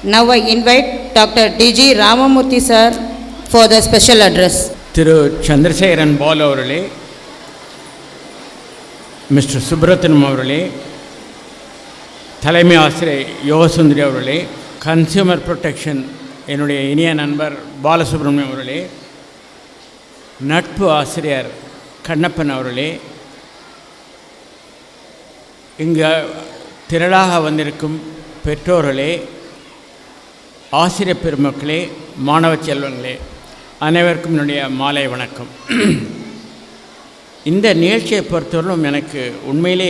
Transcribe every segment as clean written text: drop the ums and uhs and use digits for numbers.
Now I invite Dr. D.G. Ramamurthy sir for the special address. திரு சந்திரசேகரன் பால் அவர்களே, mister Subratnam அவர்களே, தலைமை ஆசிரியர் யோகசுந்தரி அவர்களே, கன்சியூமர் ப்ரொடெக்ஷன் என்னுடைய இனிய நண்பர் பாலசுப்ரமணியம் அவர்களே, நட்பு ஆசிரியர் கண்ணப்பன் அவர்களே, இங்கே திரளாக வந்திருக்கும் பெற்றோர்களே, ஆசிரியர் பெருமக்களே, மாணவ செல்வங்களே, அனைவருக்கும் என்னுடைய மாலை வணக்கம். இந்த நிகழ்ச்சியை பொறுத்தவரையிலும் எனக்கு உண்மையிலே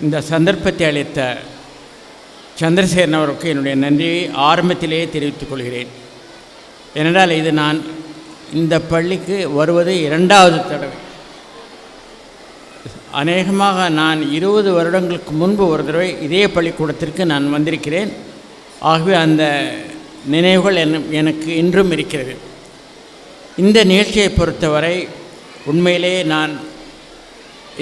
இந்த சந்தர்ப்பத்தை அளித்த சந்திரசேகரன் அவருக்கு என்னுடைய நன்றியை ஆரம்பத்திலேயே தெரிவித்துக் கொள்கிறேன். ஏனென்றால் இது நான் இந்த பள்ளிக்கு வருவது 2வது தடவை. அநேகமாக நான் 20 வருடங்களுக்கு முன்பு ஒரு தடவை இதே பள்ளிக்கூடத்திற்கு நான் வந்திருக்கிறேன். ஆகவே அந்த நினைவுகள் எனக்கு இன்றும் இருக்கிறது. இந்த நிகழ்ச்சியை பொறுத்தவரை உண்மையிலே நான்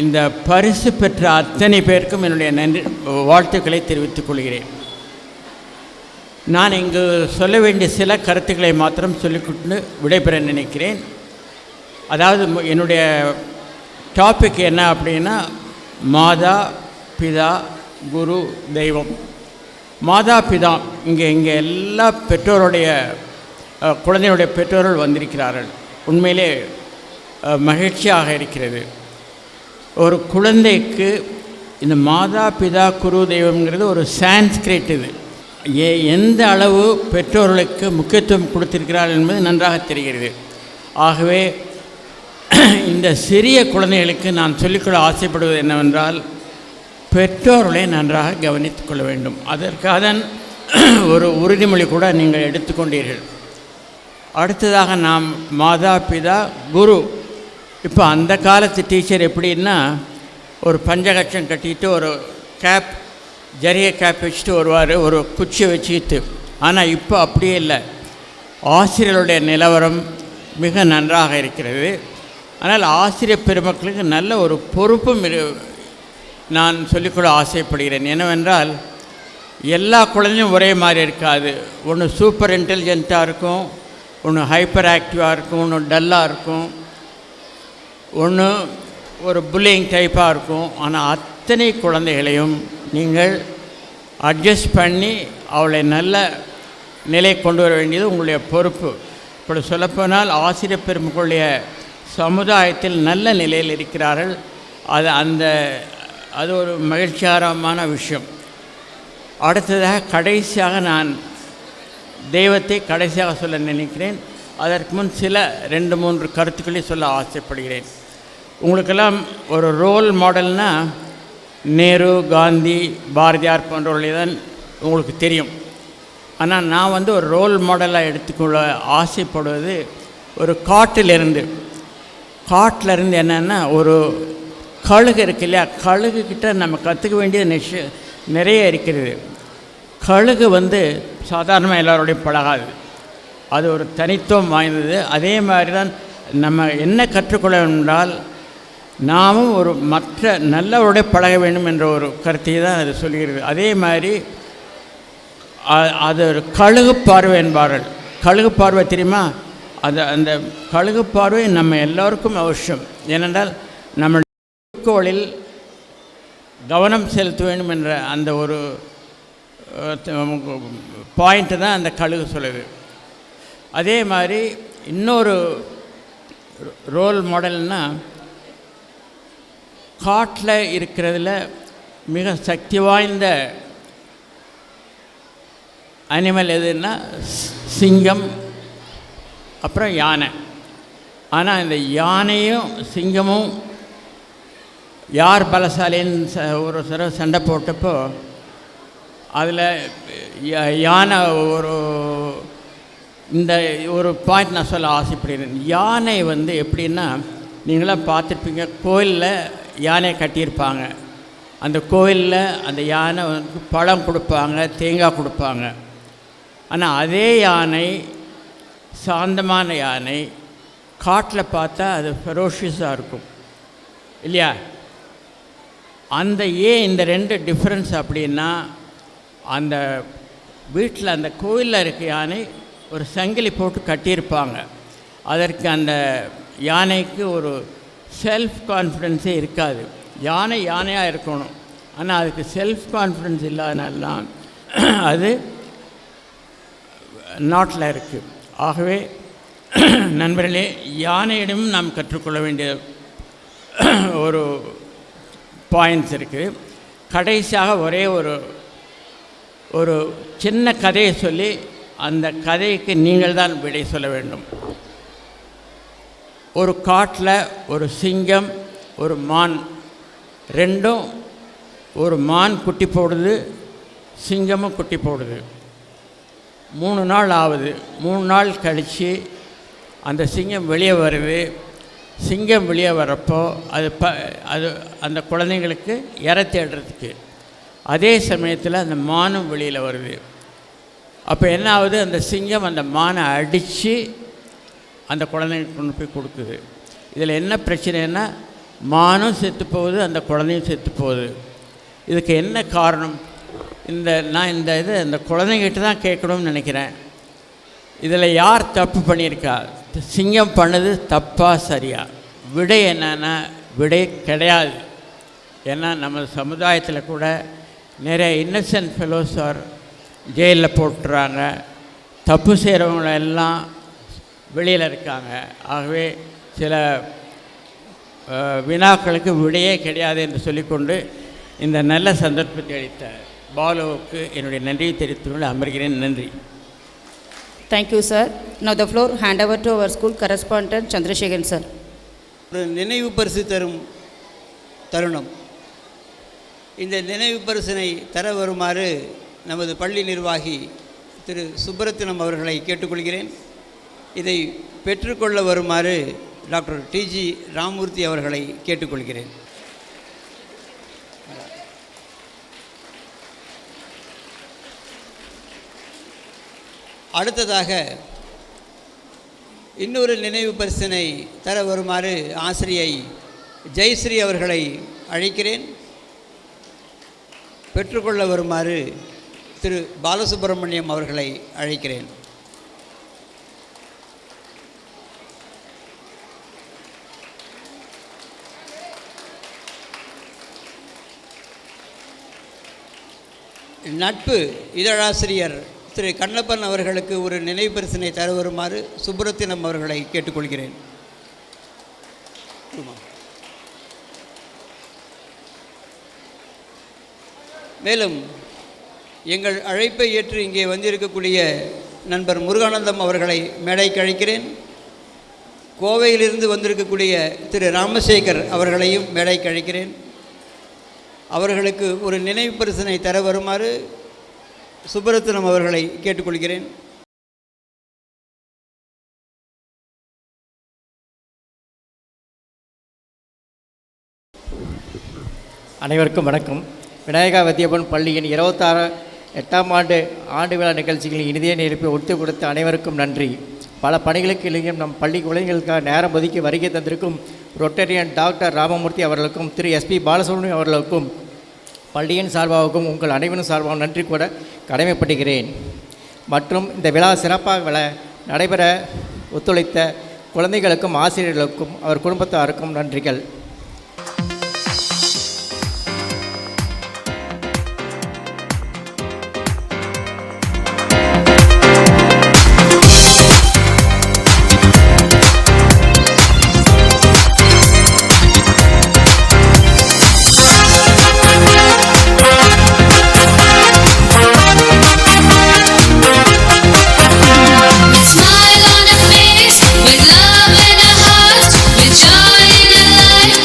இந்த பரிசு பெற்ற அத்தனை பேருக்கும் என்னுடைய நன்றி வாழ்த்துக்களை தெரிவித்துக் கொள்கிறேன். நான் இங்கு சொல்ல வேண்டிய சில கருத்துக்களை மாத்திரம் சொல்லிக்கொண்டு விடைபெற நினைக்கிறேன். அதாவது என்னுடைய டாபிக் என்ன அப்படின்னா, மாதா பிதா குரு தெய்வம். மாதா பிதா இங்கே எல்லா பெற்றோருடைய குழந்தையுடைய பெற்றோர்கள் வந்திருக்கிறார்கள். உண்மையிலே மகிழ்ச்சியாக இருக்கிறது. ஒரு குழந்தைக்கு இந்த மாதா பிதா குரு தெய்வம்ங்கிறது ஒரு சான்ஸ்கிரிட். இது எந்த அளவு பெற்றோர்களுக்கு முக்கியத்துவம் கொடுத்திருக்கிறார்கள் என்பது நன்றாக தெரிகிறது. ஆகவே இந்த சிறிய குழந்தைகளுக்கு நான் சொல்லிக்கொள்ள ஆசைப்படுவது என்னவென்றால், பெற்றோர்களை நன்றாக கவனித்துக் கொள்ள வேண்டும். அதற்காக ஒரு உறுதிமொழி கூட நீங்கள் எடுத்துக்கொண்டீர்கள். அடுத்ததாக நாம் மாதா பிதா குரு. இப்போ அந்த காலத்து டீச்சர் எப்படின்னா, ஒரு பஞ்சகட்சம் கட்டிட்டு ஒரு கேப், ஜரிய கேப் வச்சுட்டு வருவார், ஒரு குச்சியை வச்சுக்கிட்டு. ஆனால் இப்போ அப்படியே இல்லை. ஆசிரியர்களுடைய நிலவரம் மிக நன்றாக இருக்கிறது. ஆனால் ஆசிரியர் பெருமக்களுக்கு நல்ல ஒரு பொறுப்பும் நான் சொல்லிக்கொள்ள ஆசைப்படுகிறேன். என்னவென்றால், எல்லா குழந்தையும் ஒரே மாதிரி இருக்காது. ஒன்று சூப்பர் இன்டெலிஜென்ட்டாக இருக்கும், ஒன்று ஹைப்பர் ஆக்டிவாக இருக்கும், ஒன்று டல்லாக இருக்கும், ஒன்று ஒரு புல்லிங் டைப்பாக இருக்கும். ஆனால் அத்தனை குழந்தைகளையும் நீங்கள் அட்ஜஸ்ட் பண்ணி அவளை நல்ல நிலை கொண்டு வர வேண்டியது உங்களுடைய பொறுப்பு. இப்படி சொல்லப்போனால் ஆசிரியர் பெருமக்களுடைய சமுதாயத்தில் நல்ல நிலையில் இருக்கிறார்கள். அது ஒரு மகிழ்ச்சிகரமான விஷயம். அடுத்ததாக கடைசியாக நான் தெய்வத்தை கடைசியாக சொல்ல நினைக்கிறேன். அதற்கு முன் சில 2-3 கருத்துக்களை சொல்ல ஆசைப்படுகிறேன். உங்களுக்கெல்லாம் ஒரு ரோல் மாடல்னால் நேரு, காந்தி, பாரதியார் போன்றவர்களை தான் உங்களுக்கு தெரியும். ஆனால் நான் ஒரு ரோல் மாடலாக எடுத்துக்கொள்ள ஆசைப்படுவது ஒரு காட்டிலிருந்து என்னென்னா, ஒரு கழுகு இருக்கு இல்லையா, கழுகுக்கிட்ட நம்ம கற்றுக்க வேண்டியது நிறைய இருக்கிறது. கழுகு சாதாரணமாக எல்லோருடையும் பழகாது. அது ஒரு தனித்துவம் வாய்ந்தது. அதே மாதிரி தான் நம்ம என்ன கற்றுக்கொள்ள என்றால், நாமும் ஒரு மற்ற நல்லவருடைய பழக வேண்டும் என்ற ஒரு கருத்தை தான் அது சொல்கிறது. அதே மாதிரி அது ஒரு கழுகு பார்வை என்பார்கள். கழுகு பார்வை தெரியுமா? அந்த கழுகு பார்வை நம்ம எல்லோருக்கும் அவசியம். ஏனென்றால் நம்ம குறிக்கோளில் கவனம் செலுத்த வேண்டும் என்ற அந்த ஒரு பாயிண்ட்டு தான் அந்த கழுகு சொல்லுது. அதே மாதிரி இன்னொரு ரோல் மாடல்னால், காட்டில் இருக்கிறதுல மிக சக்தி வாய்ந்த அனிமல் எதுன்னா சிங்கம், அப்புறம் யானை. ஆனால் இந்த யானையும் சிங்கமும் யார் பலசாலின்னு ஒரு தடவை சண்டை போட்டப்போ, அதில் யானை இந்த ஒரு பாயிண்ட் நான் சொல்ல ஆசைப்படுகிறேன். யானை எப்படின்னா, நீங்களாம் பார்த்துருப்பீங்க, கோயிலில் யானையை கட்டியிருப்பாங்க. அந்த கோயிலில் அந்த யானை பழம் கொடுப்பாங்க, தேங்காய் கொடுப்பாங்க. ஆனால் அதே யானை, சாந்தமான யானை, காட்டில் பார்த்தா அது ஃபெரோஷியஸாக இருக்கும் இல்லையா? அந்த இந்த 2 டிஃப்ரென்ஸ் அப்படின்னா, அந்த வீட்டில் அந்த கோயிலில் இருக்க யானை ஒரு சங்கிலி போட்டு கட்டியிருப்பாங்க. அதற்கு அந்த யானைக்கு ஒரு செல்ஃப் கான்ஃபிடென்ஸே இருக்காது. யானை யானையாக இருக்கணும், ஆனால் அதுக்கு செல்ஃப் கான்ஃபிடென்ஸ் இல்லாதனால்தான் அது நாட்டில் இருக்குது. ஆகவே நண்பர்களே, யானையிடமும் நாம் கற்றுக்கொள்ள வேண்டிய ஒரு பாயிண்ட்ஸ் இருக்குது. கடைசியாக ஒரே ஒரு சின்ன கதையை சொல்லி அந்த கதைக்கு நீங்கள் தான் விடை சொல்ல வேண்டும். ஒரு காட்டில் ஒரு சிங்கம், ஒரு மான், ரெண்டும், ஒரு மான் குட்டி போடுது, சிங்கமும் குட்டி போடுது. 3 நாள் ஆகுது. 3 நாள் கழித்து அந்த சிங்கம் வெளியே வருது. சிங்கம் வெளியே வரப்போ அது அந்த குழந்தைங்களுக்கு இற தேடுறதுக்கு, அதே சமயத்தில் அந்த மானும் வெளியில் வருது. அப்போ என்ன ஆகுது, அந்த சிங்கம் அந்த மானை அடித்து அந்த குழந்தைங்களுக்கு கொண்டு போய் கொடுக்குது. இதில் என்ன பிரச்சனைன்னா, மானும் செத்து போகுது, அந்த குழந்தையும் செத்து போகுது. இதுக்கு என்ன காரணம்? நான் இந்த குழந்தைங்கிட்ட தான் கேட்கணும்னு நினைக்கிறேன். இதில் யார் தப்பு பண்ணியிருக்கா? சிங்கம் பண்ணது தப்பா சரியா? விடை என்னன்னா, விடை கிடையாது. ஏன்னா நம்ம சமுதாயத்தில் கூட நிறைய இன்னசென்ட் ஃபெலோஸ் ஜெயிலில் போட்டுறாங்க, தப்பு செய்கிறவங்களெல்லாம் வெளியில் இருக்காங்க. ஆகவே சில வினாக்களுக்கு விடையே கிடையாது என்று சொல்லிக்கொண்டு இந்த நல்ல சந்தர்ப்பத்தை அளித்த பாலுவுக்கு என்னுடைய நன்றியை தெரிவித்துக்கொண்டு அமர்கிறேன். நன்றி. Thank you, sir. Now the floor hand over to our school correspondent Chandrasekharan sir. ஒரு நினைவு பரிசு தரும் தருணம். இந்த நினைவு பரிசினை தர வருமாறு நமது பள்ளி நிர்வாகி திரு சுப்பரத்தினம் அவர்களை கேட்டுக்கொள்கிறேன். இதை பெற்றுக்கொள்ள வருமாறு டாக்டர் டிஜி ராமமூர்த்தி அவர்களை கேட்டுக்கொள்கிறேன். அடுத்ததாக இன்னொரு நினைவு பரிசினை தர வருமாறு ஆசிரியை ஜெயஸ்ரீ அவர்களை அழைக்கிறேன். பெற்றுக்கொள்ள வருமாறு திரு பாலசுப்ரமணியம் அவர்களை அழைக்கிறேன். நட்பு இதழாசிரியர் திரு கண்ணப்பன் அவர்களுக்கு ஒரு நினைவு பரிசினை தர வருமாறு சுப்புரத்தினம் அவர்களை கேட்டுக்கொள்கிறேன். மேலும் எங்கள் அழைப்பை ஏற்று இங்கே வந்திருக்கக்கூடிய நண்பர் முருகானந்தம் அவர்களை மேடைக்கு அழைக்கிறேன். கோவையிலிருந்து வந்திருக்கக்கூடிய திரு ராமசேகர் அவர்களையும் மேடைக்கு அழைக்கிறேன். அவர்களுக்கு ஒரு நினைவு பரிசினை தர வருமாறு சுப்பரத்தினம் அவர்களை கேட்டுக்கொள்கிறேன். அனைவருக்கும் வணக்கம். விநாயகா வித்யாபவன் பள்ளியின் 8ஆம் ஆண்டு விழா நிகழ்ச்சிகளில் இனிதே நெருப்பி ஒத்து கொடுத்த அனைவருக்கும் நன்றி. பல பணிகளுக்கு இளைஞர் நம் பள்ளி குழந்தைகளுக்காக நேரம் ஒதுக்கி வருகை தந்திருக்கும் ரொட்டேரியன் டாக்டர் ராமமூர்த்தி அவர்களுக்கும் திரு எஸ்பி பாலசுப்ரமணியம் அவர்களுக்கும் பள்ளியின் சார்பாகவும் உங்கள் அனைவரும் சார்பாகவும் நன்றி கூட கடமைப்படுகிறேன். மற்றும் இந்த விழா சிறப்பாக நடைபெற ஒத்துழைத்த குழந்தைகளுக்கும் ஆசிரியர்களுக்கும் அவர் குடும்பத்தாருக்கும் நன்றிகள். Smile on her face, with love in her heart, with joy in her life.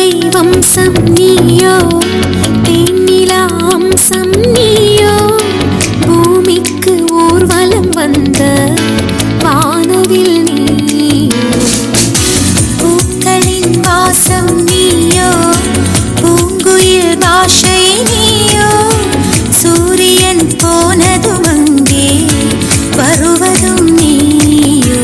தேவதை வம்சம் நீயோ தேனிலா அம்சம் நீயோ பூமிக்கு ஊர்வலம் வந்த வானவில் நீயோ பூக்களின் வாசம் நீயோ பூங்குயில் பாஷை நீயோ சூரியன் போனதும் அங்கே வருவதும் நீயோ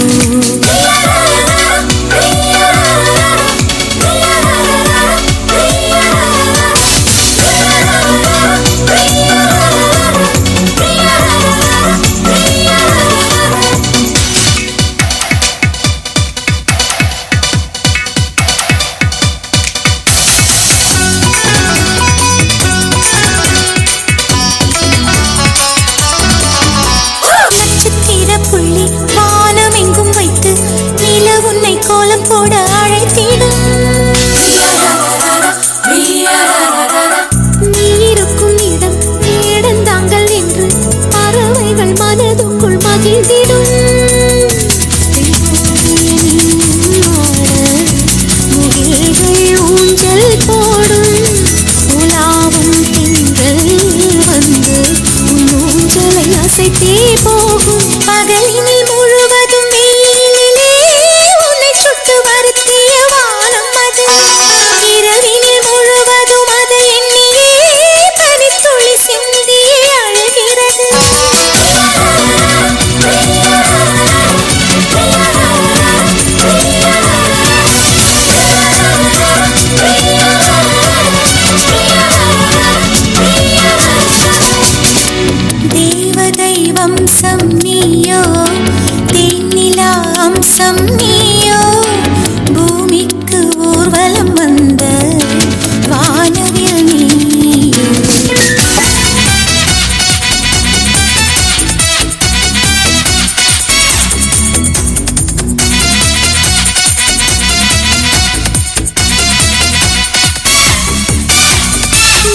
கோலம் போட அழைத்திடும் நீ இருக்கும் இடம் இடந்தாங்கள் என்று பறவைகள் மனதுக்குள் மகிழ்ந்திடும் முகில்கள் ஊஞ்சல் போடும் உலாவும் திங்கள் வந்து ஊஞ்சலை அசைத்தே போகும் பகலினில் முழுவதும் சுட்டு வருத்திய வானம் அது இரவினில் முழுவதும் அது எண்ணியே பனித்துளி சிந்தியே அழுகிறது தேவதை வம்சம் நீயோ தேனிலா அம்சம் நீயோ பூமிக்கு ஊர்வலம் வந்த வானவில் நீயோ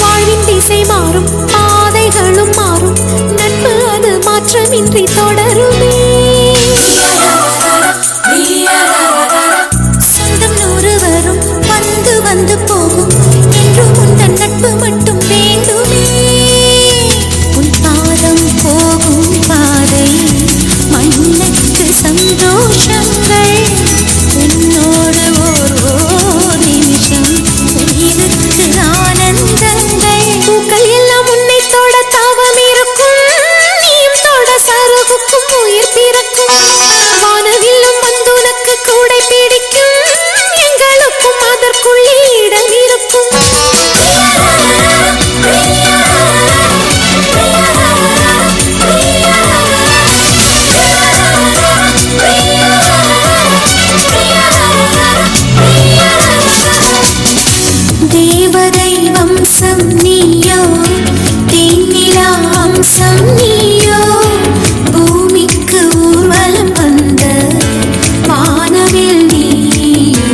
வாழ்வின் திசை மாறும் பாதைகளும் மாறும் நட்பு அது மாற்றமின்றி தொடருமே சொந்தம் நூறு வரும் வந்து வந்து போகும் என்று உந்தன் நட்பு மட்டும் வேண்டுமே உன் பாதம் போகும் பாதை மன்னத்து சந்தோஷங்கள் உன்னோடு ஓர் நிமிஷம் உயிருக்கு ஆனந்தங்கள் பூக்கள் எல்லாம் உன்னை தொட தாவம் இருக்கும் நீயும் தொட சருகுக்கும் உயிர் பிறக்கும் வானவில்லும் வந்து உனக்கு கூடை பிடிக்கும் எங்களுக்கும் அதற்குள்ளே இடம் இருக்கும் தேவதை வம்சம் நீயோ தேனிலா அம்சம் நீயோ பூமிக்கு ஊர்வலம் வந்த வானவில் நீயோ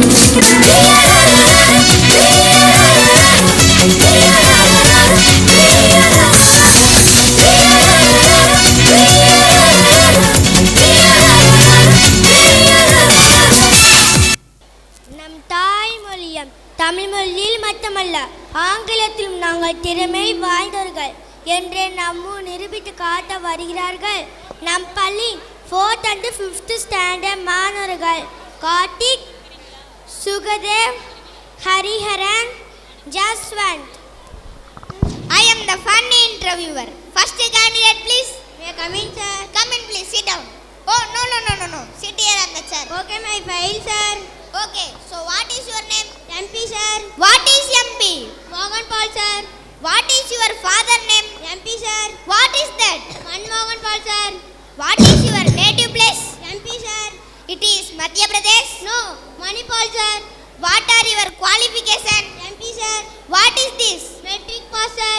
நம் தாய்மொழியம் தமிழ் மொழியில் மட்டுமல்ல ஆங்கிலத்திலும் நாங்கள் திறமை வாய்ந்தவர்கள் என்று நம்மு நிரூபித்து காட்ட வருகிறார்கள் நம் பள்ளி 4th and 5th ஸ்டாண்டர்ட் மாணவர்கள் Karthik, Sukhdev, Hariharan, Jaswant. I am the funny interviewer. First candidate, please. May I come in, sir? Come in, please. Sit down. Oh, no. Sit here on the chair. Okay, my file, sir. Okay, so what is your name? MP, sir. What is MP? Mohan Paul, sir. What is your father name? MP, sir. What is that? Manmohan Paul, sir. What is your native place? MP, sir. It is Madhya Pradesh. No, Manipal, sir. What are your qualification? MP, sir. What is this? Metric pass, sir.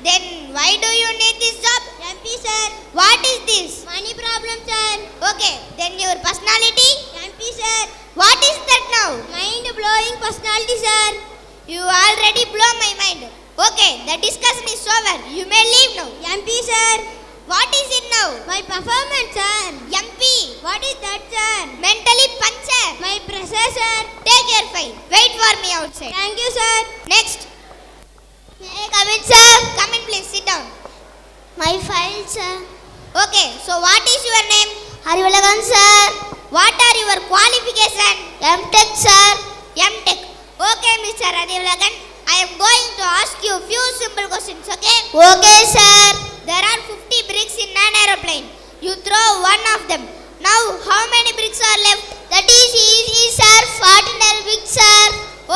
Then why do you need this job? MP, sir. What is this? Money problem, sir. Okay, then your personality? MP, sir. What is that now? Mind-blowing personality, sir. You already blow my mind. Okay, the discussion is over. You may leave now. MP, sir. What is it now? My performance, sir. MP. What is that, sir? Mentally puncture. My pressure, sir. Take your file. Wait for me outside. Thank you, sir. Next. May I come in, sir? Come in, please. Sit down. My file, sir. Okay. So what is your name? Harivalagan, sir. What are your qualification? M.Tech, sir. M.Tech. Okay, Mr. Adivalagan. I am going to ask you few simple questions, okay? Okay, sir. There are 50 bricks in an aeroplane. You throw one of them. Now, how many bricks are left? That is easy, sir. 49 bricks, sir.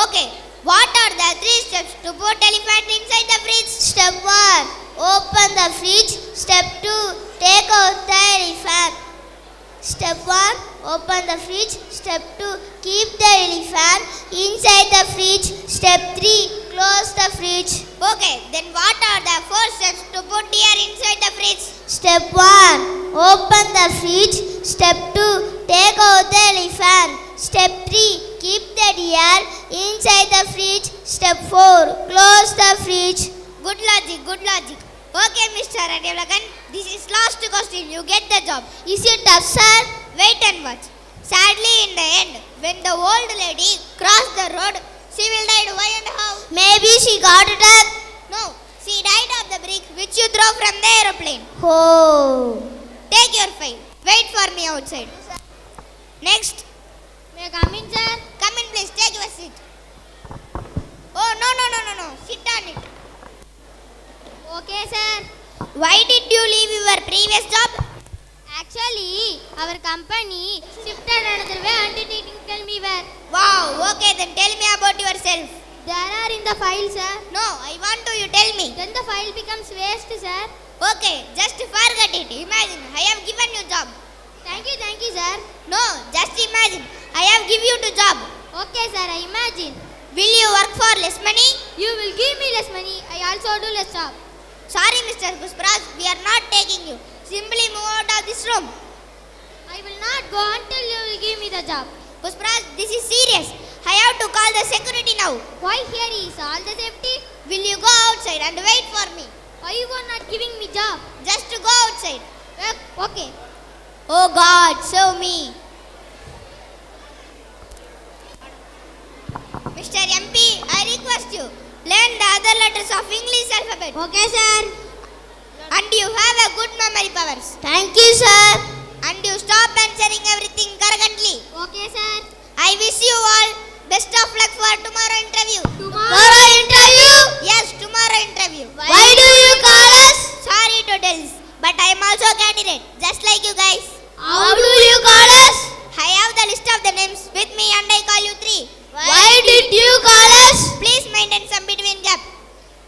Okay. What are the 3 steps to put elephant inside the fridge? Step 1. Open the fridge. Step 2. Take out the elephant. Step 1. Open the fridge. Step 2. Keep the elephant inside the fridge. Step 3. Close the fridge. Okay. Then what are the 4 steps to put deer inside the fridge? Step 1. Open the fridge. Step 2. Take out the elephant. Step 3. Keep the deer inside the fridge. Step 4. Close the fridge. Good logic, good logic. Okay, Mr. Adivalagan. This is last question. You get the job. Is it tough, sir? Wait and watch. Sadly, in the end, when the old lady crossed the road, she will die. Why and how? Maybe she got it up. No, she died of the brick which you throw from the aeroplane. Oh. Take your file. Wait for me outside. Next. May I come in, sir? Come in, please. Take your seat. Oh, no. Sit on it. Okay, sir. Why did you leave your previous job? Actually, our company shifted another way and didn't tell me where. Wow, okay, then tell me about yourself. There are in the file, sir. No, I want you tell me. Then the file becomes waste, sir. Okay, just forget it. Imagine, I have given you job. Thank you, sir. No, just imagine, I have given you the job. Okay, sir, I imagine. Will you work for less money? You will give me less money. I also do less job. Sorry, Mr. Pushparaj, we are not taking you. Simply move out of this room. I will not go until you will give me the job. Pushparaj, this is serious. I have to call the security now. Why here is all the safety? Will you go outside and wait for me? Why you are not giving me job? Just to go outside. Okay. Oh God, show me. Mr. MP, I request you, learn the other letters of English alphabet. Okay, sir. And you have a good memory powers. Thank you, sir. And you stop answering everything correctly. Okay, sir. I wish you all best of luck for tomorrow interview. Tomorrow interview? Yes, tomorrow interview. Why do you call us? Sorry to tell this, but I am also a candidate, just like you guys. How do you call us? I have the list of the names with me and I call you 3. Why did you call us? Please maintain some between gap.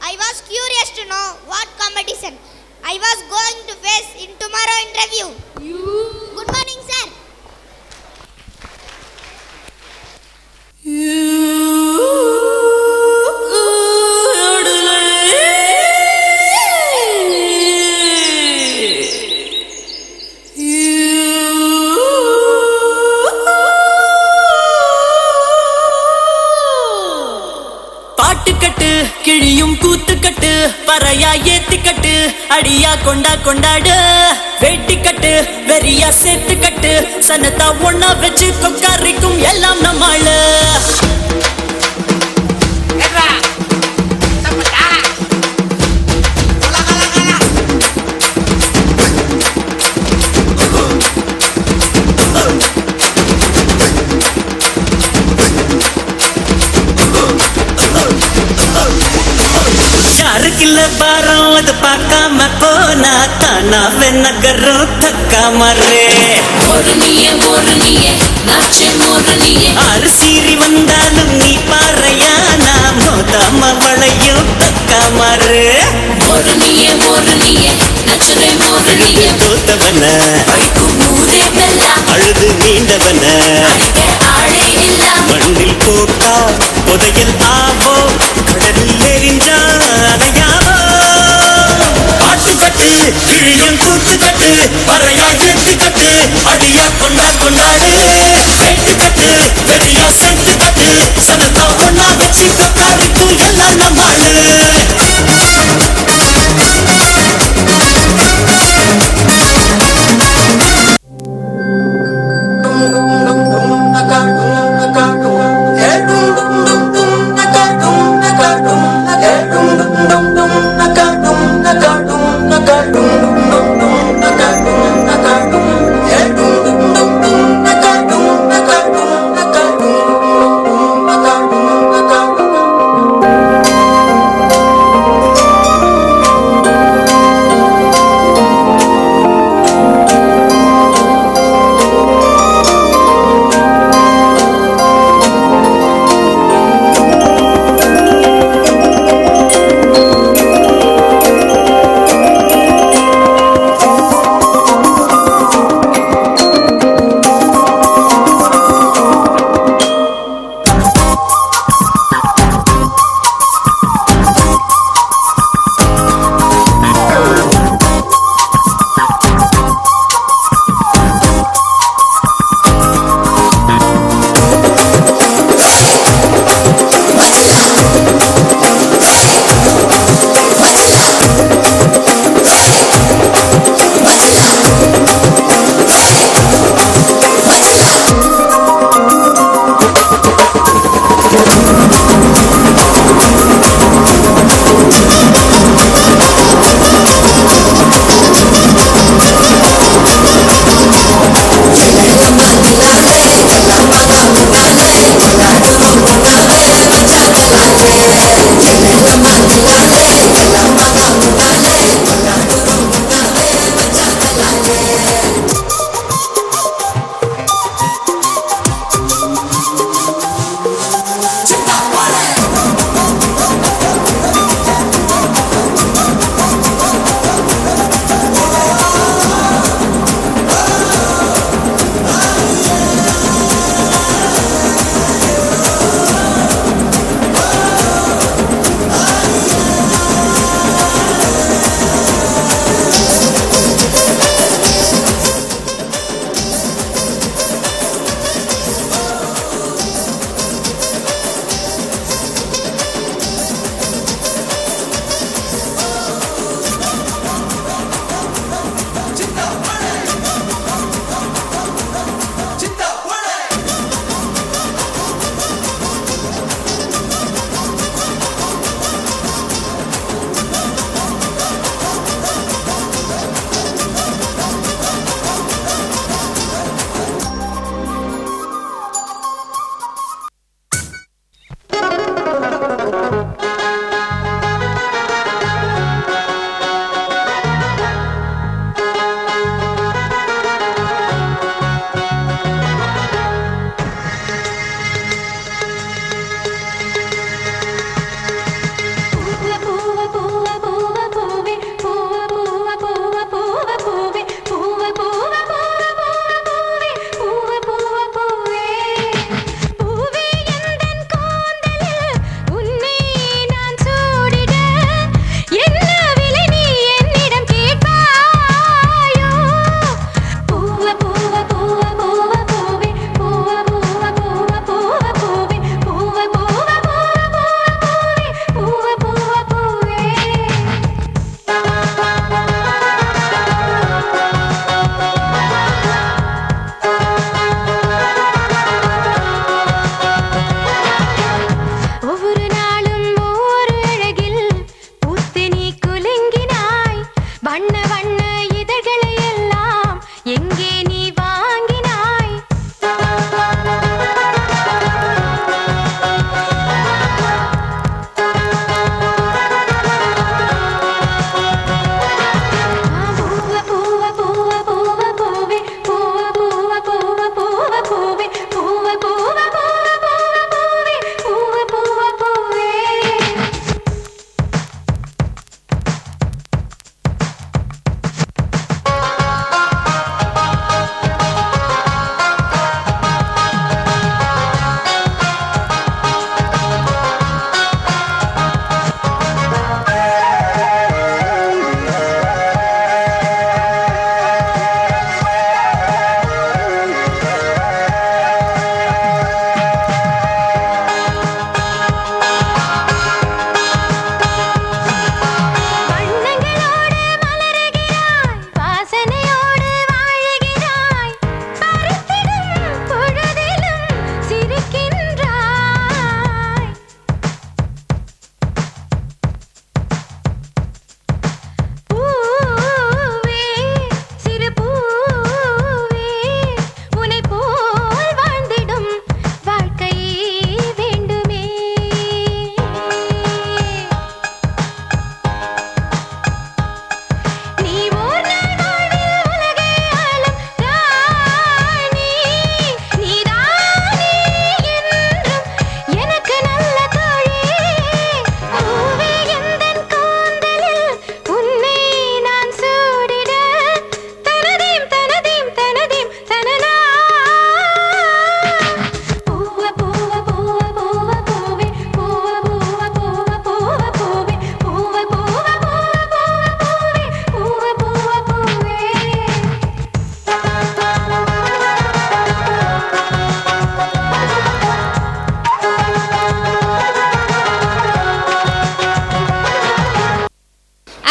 I was curious to know what competition I was going to face in tomorrow interview. Good morning, sir. பாட்டுக்கட்டு கிழியும் கூத்துக்கட்டு பறையா ஏத்திக்கட்டு அடியா கொண்டாடு வேட்டிக்கட்டு வெறியா சேர்த்துக்கட்டு சனத்தா ஒன்னா வச்சு கொக்காரிக்கும் எல்லாம் நம்மாளு யாருக்கில்ல பாரம் அது பார்க்காம போனா தானா நகரும் தக்காமரே ஒரு நீயே ஆறு சீறி வந்தாலும் நீ பாறையா நான் மோதாம வளையும் தக்காமரே ஒரு நீயே தோத்தவன அழுது நீண்டவன மண்ணில் போட்டா புதையல் ஆவோ கடலில் எரிஞ்சா அதையாவோ பாட்டுக்கட்டு கிழியும் கூத்துக்கட்டு பறையா ஏத்துக்கட்டு அடியா கொண்டாடு சேர்த்துக்கட்டு வெறியா சேர்த்துக்கட்டு சனத்தா ஒன்னா வச்சு கொக்காரிக்கும் எல்லாம் நம்மாளு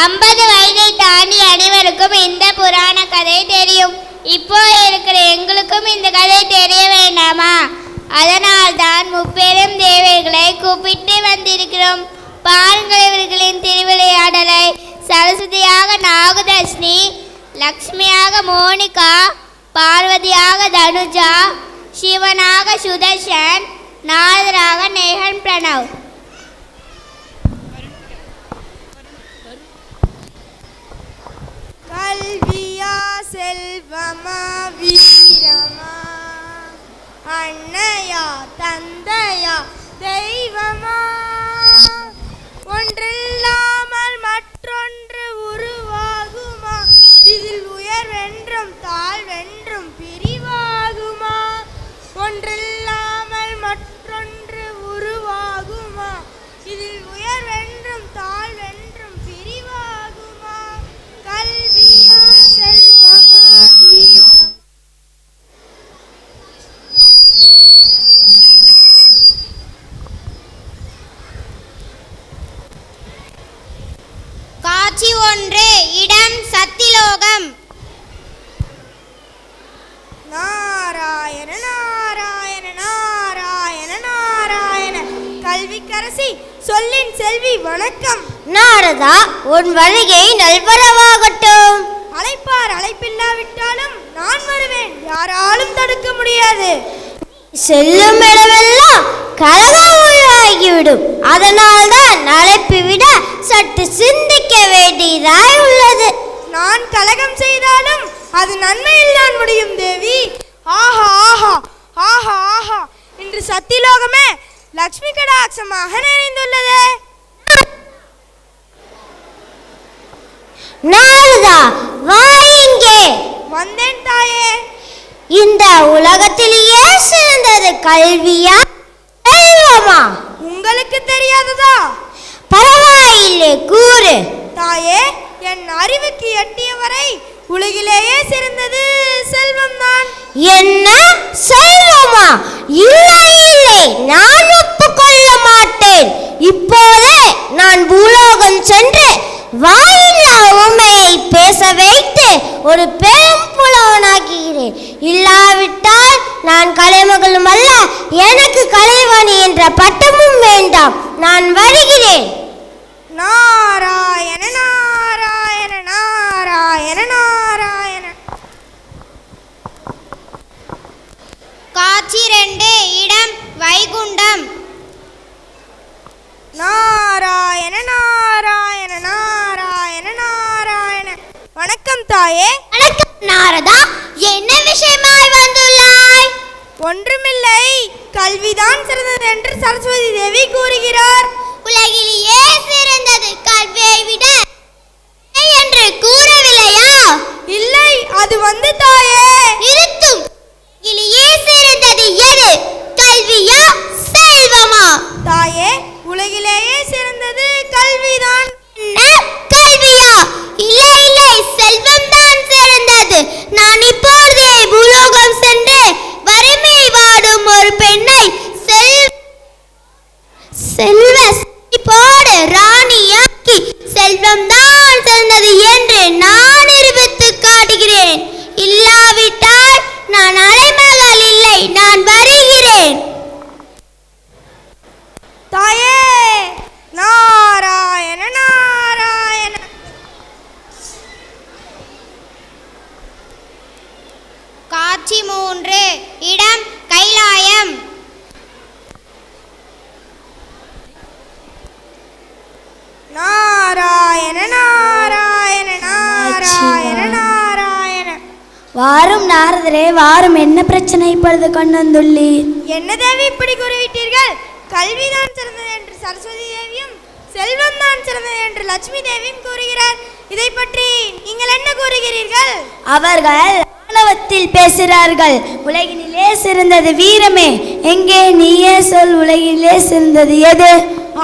50 வயதை தாண்டி அனைவருக்கும் இந்த புராண கதை தெரியும். இப்போ இருக்கிற எங்களுக்கும் இந்த கதை தெரிய வேண்டாமா? அதனால் தான் முப்பெரும் தேவர்களை கூப்பிட்டு வந்திருக்கிறோம். பாருங்கள் இவர்களின் திருவிளையாடலை. சரஸ்வதியாக நாகதர்ஷினி, லக்ஷ்மியாக மோனிகா, பார்வதியாக தனுஜா, சிவனாக சுதர்ஷன், நாரதராக நேஹன் பிரணவ். கல்வியா செல்வமா வீரமா, அன்னையா தந்தையா தெய்வமா, ஒன்றில்லாமல் மற்றொன்று உருவாகுமா, இதில் உயர்வென்றும் தாழ்வென்றும் பிரிவாகுமா, ஒன்றில்லாமல் மற்றொன்று உருவாகுமா, இதில் உயர்வென்றும் தாழ்வென்றும் பிரிவாகுமா, கல்வியா செல்வமா வீரமா. காட்சி 1, இடம் சத்திலோகம். நாராயண நாராயண நாராயண நாராயண. கல்விக்கரசி, சொல்லின் செல்வி, வணக்கம். நாரதா, உன் வருகை நல்வரவாகட்டும். அழைப்பார், அழைப்பில்லாவிட்டாலும் நான் வருவேன். யாராலும் தடுக்க முடியாது. செல்லும் இடமெல்லாம் கலகம் உருவாகிவிடும். அதனால்தான் அழைப்பு விட சற்று சிந்திக்க வேண்டியதாய் உள்ளது. நான் கலகம் செய்தாலும் அது நன்மையில் தான் முடியும் தேவி. ஆஹா ஆஹா ஆஹா ஆஹா, இன்று சத்திலோகமே லக்ஷ்மி கடாட்சமாக நிறைந்துள்ளது. நாரதா, வா இங்கே. வந்தேன் தாயே. இந்த உலகத்திலேயே சிறந்தது கல்வியா செல்வமா? உங்களுக்கு தெரியாததா? பரவாயில்லை, கூறு. தாயே, என் அறிவுக்கு எட்டியவரை உலகிலேயே சிறந்தது செல்வம் தான். என்ன செல்வமா? இல்லை இல்லை, நான் ஒப்புக்கொள்ள மாட்டேன். இப்போதே நான் பூலோகம் சென்று வாயில்லா உண்மையை பேச வைத்து ஒரு பெரும் புலவனாகிறேன். இல்லாவிட்டால் நான் கலைமகளும் அல்ல, எனக்கு கலைவாணி என்ற பட்டமும் வேண்டாம். நான் வருகிறேன். நாராயண நாராயண நாராயண நாராயண. காட்சி 2, இடம் வைகுண்டம். நாராயண நாராயண நாராயண நாராயண. வணக்கம் தாயே. வணக்கம் நாரதா, என்ன விஷயமாய் வந்துள்ளாய்? ஒன்றுமில்லை, கல்விதான் சிறந்தது என்று சரஸ்வதி தேவி கூறுகிறார். உலகிலேயே சிறந்தது கல்வியை விட என்று கூறவில்லையா? இல்லை, அது தாயே. நிறுத்தும். உலகிலேயே சிறந்தது எது? கல்வியா செல்வமா? தாயே, உலகிலேயே சிறந்தது கல்விதான். கல்வியா? இல்லை இல்லை, செல்வம் தான் சிறந்தது. நான் இப்பொழுதே பூலோகம் சென்று வறுமை வாடும் ஒரு பெண்ணை செல்வ போடு ராணியாக்கி செல்வம் தான் சிறந்தது என்று நான் நிரூபித்து காட்டுகிறேன். இல்லாவிட்டால் நான் அலைமகள் இல்லை, நான் வருகிறேன். தாயே, நாராயண நாராயண. காட்சி 3, இடம் கைலாயம். நாராயண நாராயண நாராயண நாராயண. வாரும் நாரதரே, வாரும். என்ன பிரச்சனை இப்பொழுது கொண்டு வந்துள்ளீர்? என்ன தேவி இப்படி கூறிவிட்டீர்கள்? கல்விதான் சிறந்தது என்று சரஸ்வதி தேவியும் செல்வம் தான் சிறந்தது என்று லட்சுமி தேவியும் கூறுகிறார். இதை பற்றி நீங்கள் என்ன கூறுகிறீர்கள்? அவர்கள் ஆணவத்தில் பேசுகிறார்கள். உலகினிலே சிறந்தது வீரமே. எங்கே நீயே சொல், உலகிலே சிறந்தது எது?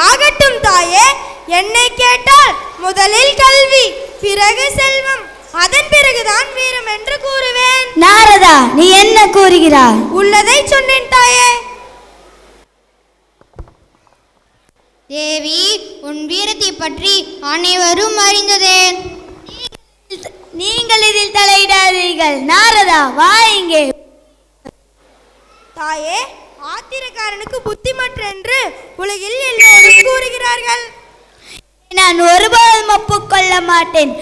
ஆகட்டும் தாயே, என்னை கேட்டால் முதலில் கல்வி, பிறகு செல்வம், அதன் பிறகுதான் வீரம் என்று கூறுவேன். நாரதா, நீ என்ன கூறுகிறாய்? உள்ளதை சொன்னேன் தாயே. தேவி, உன் வீரத்தை பற்றி அனைவரும் அறிந்ததே. நீங்கள் இதில் தலையிடாதீர்கள். நாரதா, வா இங்கே. தாயே, ஆத்திரக்காரனுக்கு புத்திமற்ற என்று உலகில் எல்லோரும் கூறுகிறார்கள். நான் ஒருபோதும் ஒப்புக்கொள்ள மாட்டேன்.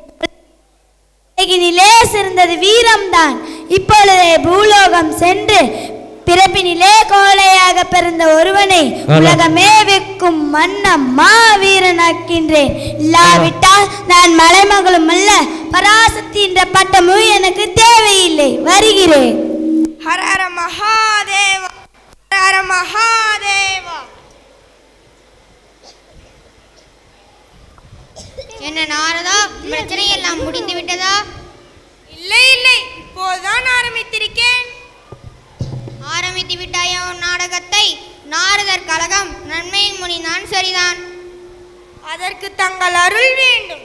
உலகினிலே சிறந்தது வீரம்தான். இப்பொழுதே பூலோகம் சென்று பிறப்பினிலே கோழையாக பிறந்த ஒருவனை உலகமே வெக்கும் மன்னம் மாவீரனாக்கின்றேன். இல்லாவிட்டால் நான் மலைமகளும் அல்ல, பராசக்தி என்ற பட்டமும் எனக்கு தேவையில்லை. வருகிறேன். ஹர ஹர மகாதேவா, ஹர ஹர மகாதேவா. என்ன நாரதா, பிரச்சனை எல்லாம் முடிந்து விட்டதா? இல்லை இல்லை, இப்போதுதான் ஆரம்பித்திருக்கேன். ஆரம்பித்து விட்டாயோ நாடகத்தை? நாரதர் கழகம் நன்மையின் முனி நான் சரிதான். அதற்கு தங்கள் அருள் வேண்டும்.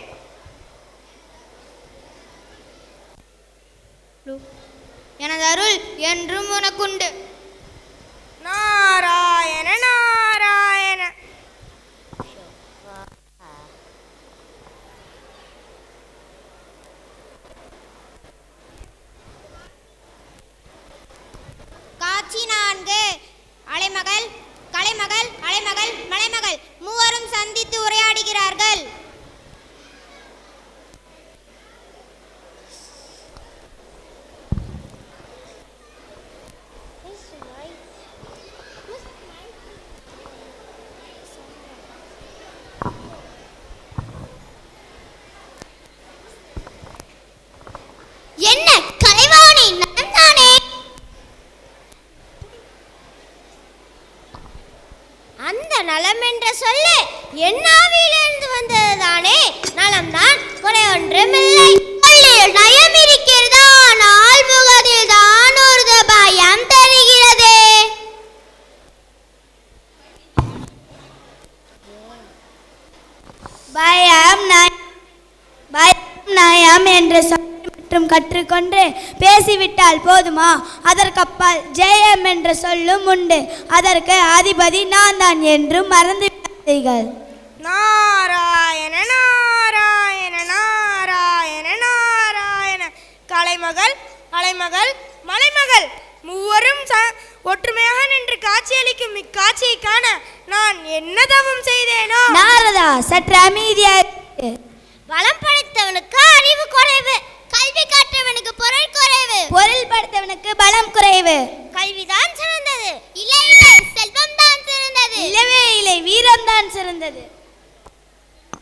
எனது அருள் என்றும் உனக்குண்டு. நாராயண நாராயண. காட்சி 4. அலைமகள், கலைமகள், அலைமகள், மலைமகள் மூவரும் சந்தித்து உரையாடுகிறார்கள். என்ன கலைவாணி, நலம்தானே? அந்த நலம் என்ற சொல்லு என் ஆவியிலிருந்து வந்ததுதானே. நலம்தான், குறை ஒன்றுமில்லை. சொல்லில் நயம் இருக்கிறதா, ஆனால் முகத்தில் தான் ஒரு பயம் தெரிகிறதே. பயம் நயம் என்ற சொல் மற்றும் கற்றுக்கொண்டு பேசிவிட்டால் போதுமா? அதற்கப்பால் ஜெயம் என்ற சொல்லும் உண்டு. அதற்கு அதிபதி நான் தான் என்று மறந்து விடாதீர்கள். நாராயண நாராயண நாராயண நாராயண. கலைமகள், அலைமகள், மலைமகள் மூவரும் ஒற்றுமையாக நின்று காட்சியளிக்கும் இக்காட்சியை காண நான் என்ன தவம் செய்தேனோ? நாரதா, சற்று அமைதியாக. வளம் படைத்தவனுக்கு அறிவு குறைவு, கல்வி கற்றவனுக்கு பொருள் குறைவு. பொருள் படைத்தவனுக்கு பலம் குறைவு. கல்விதான் சிறந்தது. இல்லை இல்லை, செல்வம் தான் சிறந்தது. இல்லவே இல்லை, வீரம்தான் சிறந்தது.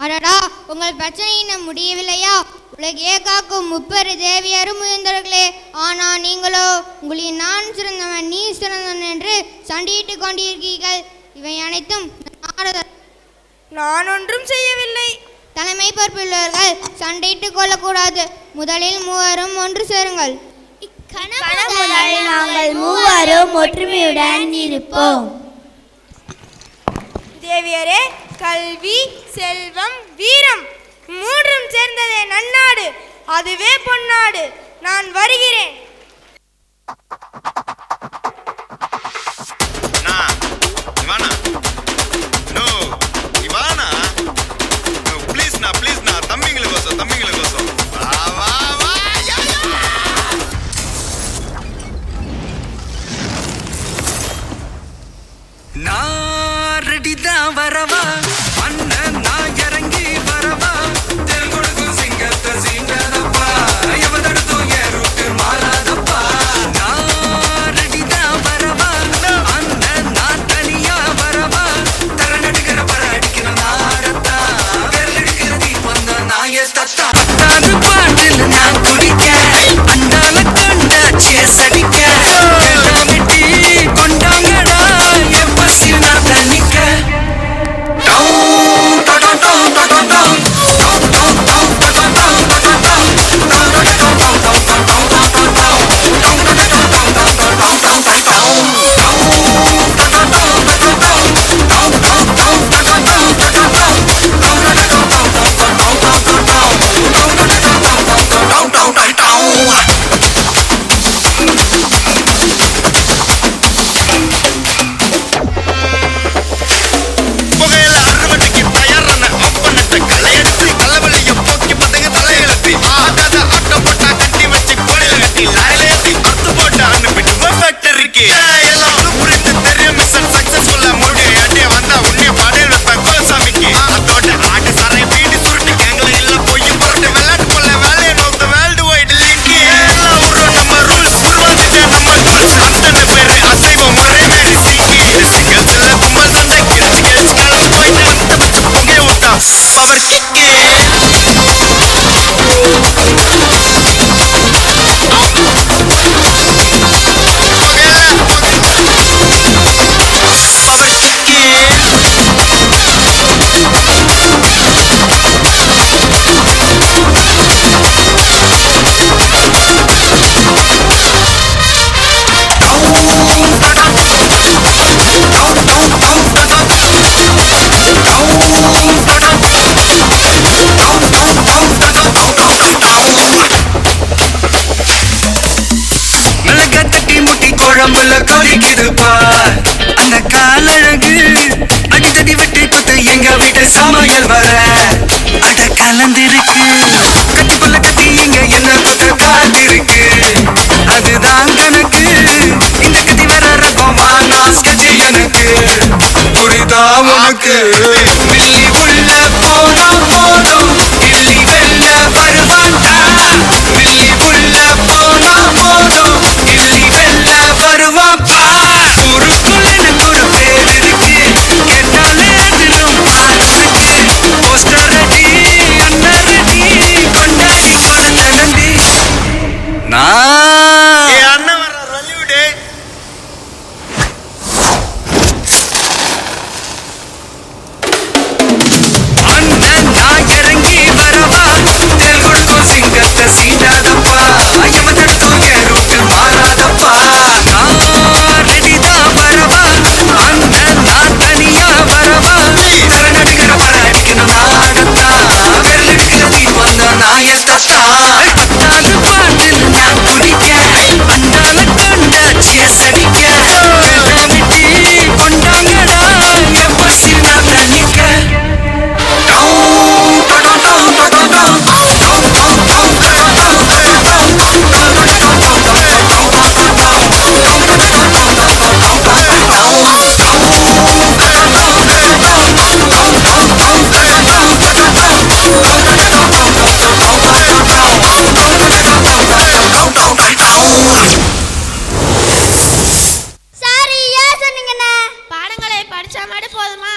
அடடா, உங்கள் பிரச்சனை இன்னும் முடியவில்லையா? உலகையே காக்கும் முப்பெரு தேவியரும் முயன்றவர்களே. ஆனால் நீங்களோ உங்களின் நான் சிறந்தவன் நீ சிறந்தவன் என்று சண்டையிட்டுக் கொண்டிருக்கிறீர்கள். இவை அனைத்தும் நாரதர். நான் ஒன்றும் செய்யவில்லை. தலைமை பொறுப்புள்ளவர்கள் சண்டையிட்டுக் கொள்ளக்கூடாது. முதலில் மூவரும் ஒன்று சேருங்கள். முதல் நாங்கள் மூவரும் ஒற்றுமையுடன் இருப்போம். தேவியரே, கல்வி, செல்வம், வீரம் மூன்றும் சேர்ந்ததே நன்னாடு, அதுவே பொன்னாடு. நான் வருகிறேன். வரவா அண்ணன் நான் இறங்கி வரவா தெருங்குடுக்கும் சிங்கத்தை சீண்டதப்பா எவதடுத்தும் என் ரூட்டு மாறாதப்பா நான் பவர் கிக்கே குழம்புல கொதிக்குது பார் அந்த காலழகு அடித்தடி விட்டு குத்து எங்க வீட்டு சமையல் வர அட கலந்திருக்கு கட்டுக்குள்ள கட்டி இங்க என்ன குத்த காத்திருக்கு அதுதான் கணக்கு இந்த கத்தி வர ரப்பம் வானா ஸ்கெட்ச் எனக்கு புரிதா உனக்கு மில்லி உள்ள போனா போதும் கிள்ளி வெல்ல வருவான்டா மில்லி உள்ள போனா போதும் கிள்ளி வெல்ல வருவான் பார் ஊருக்குள்ள எனக்கு ஒரு பேர் இருக்கு கேட்டாலே அதிலும் பார் இருக்கு போஸ்டர் ரெடி அண்டர் ரெடி கொண்டாடி போற நண்டி நான் அண்ணன் வர ரலிவுடே அண்ணன் நான் இறங்கி வரவா தெல் கொடுக்கும் சிங்கத்தை சீண்டாதப்பா ஐயம தடுத்தும் என் ரூட்டு மாறாதப்பா நான் ரெடிதான் வரவா அண்ணன் நான் தனியா வரவா சரணடிக்கிற வர அடிக்கணும் நாகத்தான் வெள்ளெடுக்கிற நீ வந்த நாயத்தத்தா கத்தாது பாட்டில் நான் குடிக்க அண்டால கொண்டாச்சிய சடிக்க வெள்ளமிட்டி கொண்டாங்கடா என் பசி நான் தண்ணிக்க சரியா சொன்னீங்கண்ணே. பாடங்களை படிச்சா மட்டும் போதுமா?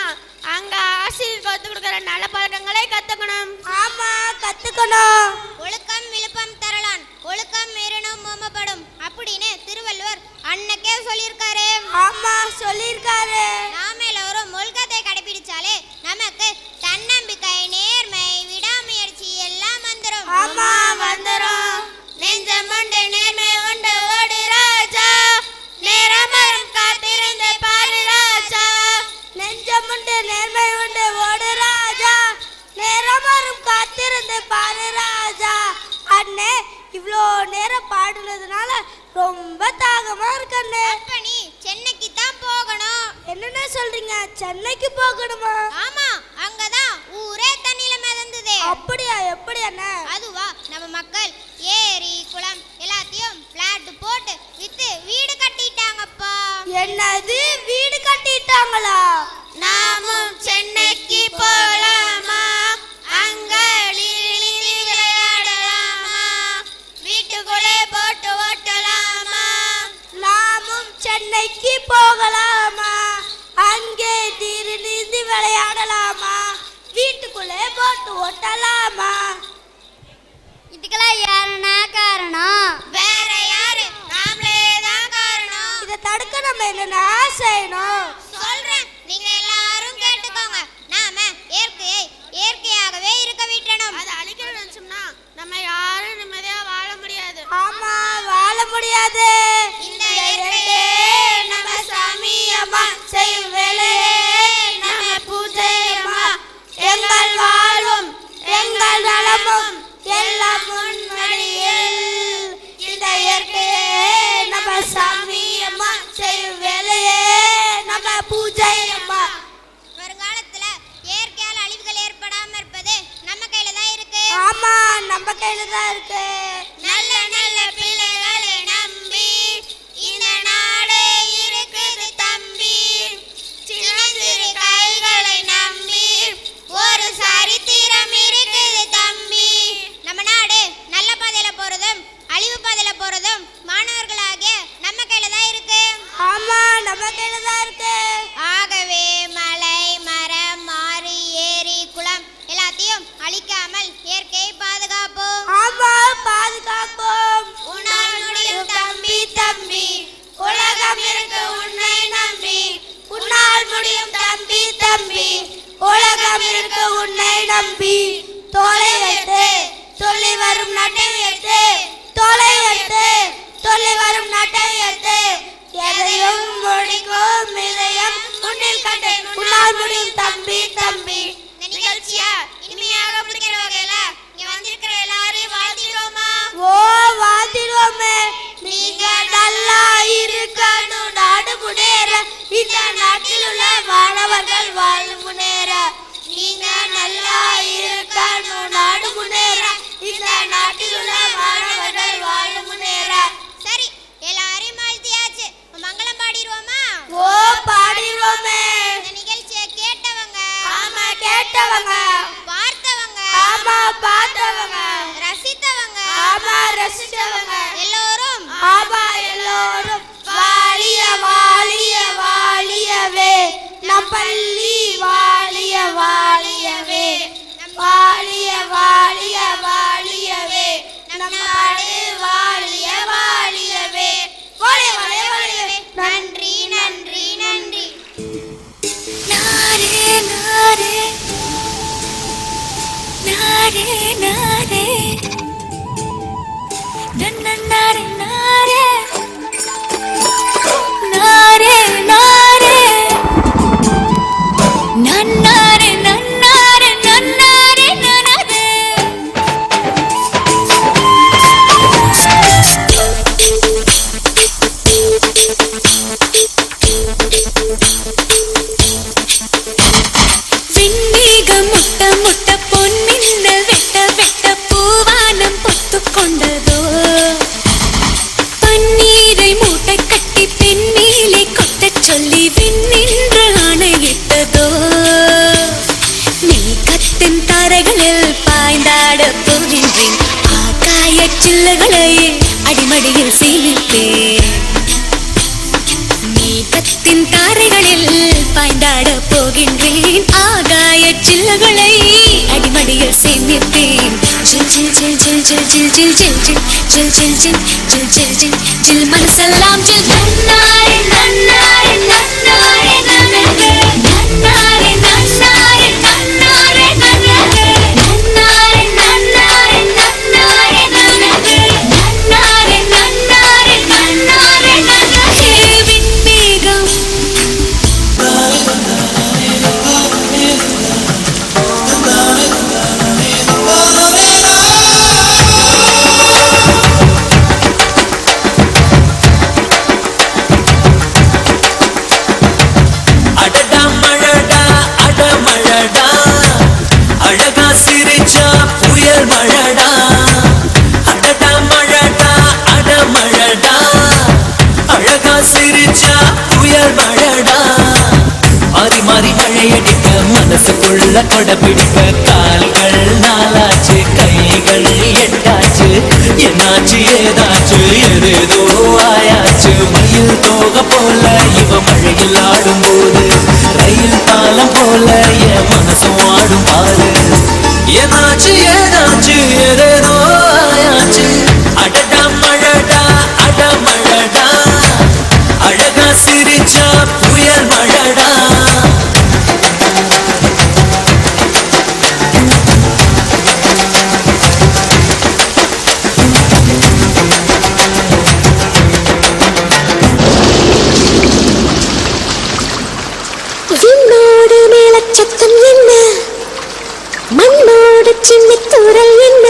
அங்க ஆசிரியர் கத்து கொடுக்கிற நல்ல பாடங்களை கத்துக்கணும். ஆமா கத்துக்கணும். ஒழுக்கம் விழுப்பம் தரலான், ஒழுக்கம் மீறினும் மோமப்படும் அப்படின்னு திருவள்ளுவர் அன்னைக்கே சொல்லியிருக்காரு. ஆமா சொல்லியிருக்காரு. நாம எல்லோரும் ஒழுக்கத்தை கடைபிடிச்சாலே நமக்கு தன்னம்பிக்கை, நேர்மை, விடாமுயற்சி எல்லாம் வந்துரும். ஆமா வந்துரும். நெஞ்சம் உண்டு நேர்மை உண்டு ஓடு ராஜா, நேரமரம் காத்திருந்து பாரு ராஜா. நெஞ்சமுண்டு நேர்மை உண்டு ஓடு ராஜா, நேரமரும் காத்திருந்து பாரு ராஜா. அண்ணே இவ்வளோ நேரம் பாடுனதுனால ரொம்ப தாகமா இருக்கு அண்ணே. அப்ப நீ சென்னைக்கு தான் போகணும். என்னென்ன சொல்றீங்க? சென்னைக்கு போகணுமா? ஆமா, அங்கதான் ஊரே தண்ணியில மிதந்தது. அப்படியா? எப்படி அண்ணே? அதுவா, நம்ம மக்கள் ஏரி குளம் எல்லாத்தையும் பிளாட் போட்டு வித்து வீடு கட்டிட்டாங்கப்பா. என்னது வீடு கட்டிட்டாங்களா? நாமும் சென்னைக்கு போலாமா? அங்க விளையாடலாமா? வீட்டுக்குள்ளே போட்டு ஓட்டலாமா? நாமும் சென்னைக்கு போகலாமா? அங்கே நீர் நீந்தி விளையாடலாமா? வீட்டுக்குள்ளே போட்டு ஓட்டலாமா? இதுக்கெல்லாம் யாருன்னா காரணம்? வேற யாரு? நாமளே தான் காரணம். இதை தடுக்க நம்ம என்னென்ன செய்யணும்? சொல்றேன், நீங்க எல்லாரும் கேட்டுக்கோங்க. நாம இயற்கையை இயற்கையாகவே இருக்க விட்டணும். அதை அழிக்கணும்னு நினைச்சோம்னா நம்ம யாரும் நிம்மதியா வாழ முடியாது. ஆமா வாழ முடியாது. இந்த இயற்கையே நம்ம சாமி அம்மா செய்யும் வேலையே நம்ம பூஜை அம்மா. எங்கள் வாழ்வும் எங்கள் நலமும் எல்லாம் முன்வழியில். இந்த இயற்கையே நம்ம சாமி அம்மா செய்யும் வேலையே நம்ம பூஜை அம்மா. வருங்காலத்துல இயற்கையால் அழிவுகள் ஏற்படாம இருப்பது நம்ம கையில தான் இருக்கு. ஆமா நம்ம கையில தான் இருக்கு. நல்ல நல்ல பிள்ளைகளை நம்பி இந்த நாடே இருக்குது தம்பி. சின்ன சிறு கைகளை நம்பி ஒரு சரித்திரம் இருக்குது தம்பி. நம்ம நாடு நல்ல பாதையில போறதும் அழிவு பாதையில போறதும் மாணவர்களாகிய நம்ம கையில தான் இருக்கு. ஆமா நம்ம கையில தான் இருக்கு. ஆகவே மலை, மரம், ஆறு, ஏரி, குளம் அழிக்காமல் இயற்கையை பாதுகாப்போம். ஆமா, பாதுகாப்போம். உன்னால் முடியும் தம்பி தம்பி, உலகம் இருக்கு உன்னை நம்பி. உன்னால் முடியும் தம்பி தம்பி, உலகம் இருக்கு உன்னை நம்பி. தோலை வைத்து சொல்லி வரும் நாட்டை உயர்த்து, தோலை வைத்து சொல்லி வரும் நாட்டை உயர்த்து. எதையும் முடிக்கும் இதயம் உன்னில் கண்டு, உன்னால் முடியும் தம்பி தம்பி. இந்த நிகழ்ச்சியா இனிமையாக முடிக்கிற வகையில இங்க வந்திருக்கிற எல்லாரையும் வாழ்த்திடுவோமா? ஓ, வாழ்த்திடுவோமே. நீங்க நல்லா இருக்கணும், நாடு முன்னேற, இந்த நாட்டில் உள்ள மாணவர்கள் வாழ்வு முன்னேற. நீங்க நல்லா இருக்கணும், நாடு முன்னேற, இந்த நாட்டில் உள்ள மாணவர்கள் வாழ்வு முன்னேற. சரி, எல்லாரையும் வாழ்த்தியாச்சு. மங்களம் பாடிடுவோமா? ஓ, பாடிடுவோமே. இந்த நிகழ்ச்சியை கேட்டவங்க, ஆமா கேட்டவங்க, பார்த்தவங்க, ஆமா பார்த்தவங்க, ரசித்தவங்க, ஆமா ரசித்தவங்க, எல்லோரும் ஆமா எல்லோரும் வாழிய வாழிய வாழியவே, நம் பள்ளி வாழிய வாழியவே, வாழிய வாழிய வாழியவே, நம் நாடு வாழிய வாழியவே, வாழிய வாழிய வாழியவே. நன்றி நன்றி நன்றி. நாரே நாரே நாரே நாரே நன்னாரே நாரே நாரே நாரே நன்னாரே நன்னாரே நன்னாரே நன்னாரே. விண்மேகம் முட்ட முட்ட பொன்மின்னல் வெட்ட வெட்ட பூவானம் பொத்துக் கொண்டதோ, பன்னீரை மூட்டை கட்டி பெண்மேலே கொட்டச் சொல்லி விண்ணின்று ஆணையிட்டதோ. நீ கத்தின் தரைகளில் பாய்ந்தாட போகின்றேன், ஆகாய சில்லுகளை அடிமடியில் சேமிப்பேன். நீ கத்தின் தாரைகளில் பாய்ந்தாட போகின்றேன், ஆகாய சில்லுகளை அடிமடியில் சேமிப்பேன். ஜில் ஜில் ஜில் ஜில் ஜில் ஜில் ஜில் ஜில் ஜில் ஜில் ஜில் ஜில் ஜில் ஜில் ஜில் மனசெல்லாம் ஜில். நன்னாரே நன்னாரே நன்னாரே நன்னாரே நன்னாரே நன்னாரே நன்னாரே நன்னாரே நன்னாரே நன்னாரே நன்னாரே நன்னாரே நன்னாரே நன்னாரே நன்னாரே நன்னாரே. விண்மேகம் அடடா மழடா அடமழடா, அழகா சிரிச்சா புயல் மழடா. அடடா மழடா அடமழடா, அழகா சிரிச்சா புயல் மழடா. மாறி மாறி மழையடிக்க மனசுக்குள்ள கொடை பிடிக்க, கால்கள் நாளாச்சு கைகள் எட்டாச்சு, என்னாச்சு ஏதாச்சு எதேதோ ஆயாச்சு. மயில் தோக போல இவ மழையில் ஆடும்போது, ரயில் பாலம் போல என் மனசும் ஆடும் பாரு. ஏதாச்சு ஏதாச்சு எதேதோ ஆயாச்சு. அடடா மழடா அடமழடா, அழகா சிரிச்சா புயல் மழடா. விண்ணோடு மேலச்சத்தம் என்ன, மண்ணோடு சின்னத்தூரல் என்ன,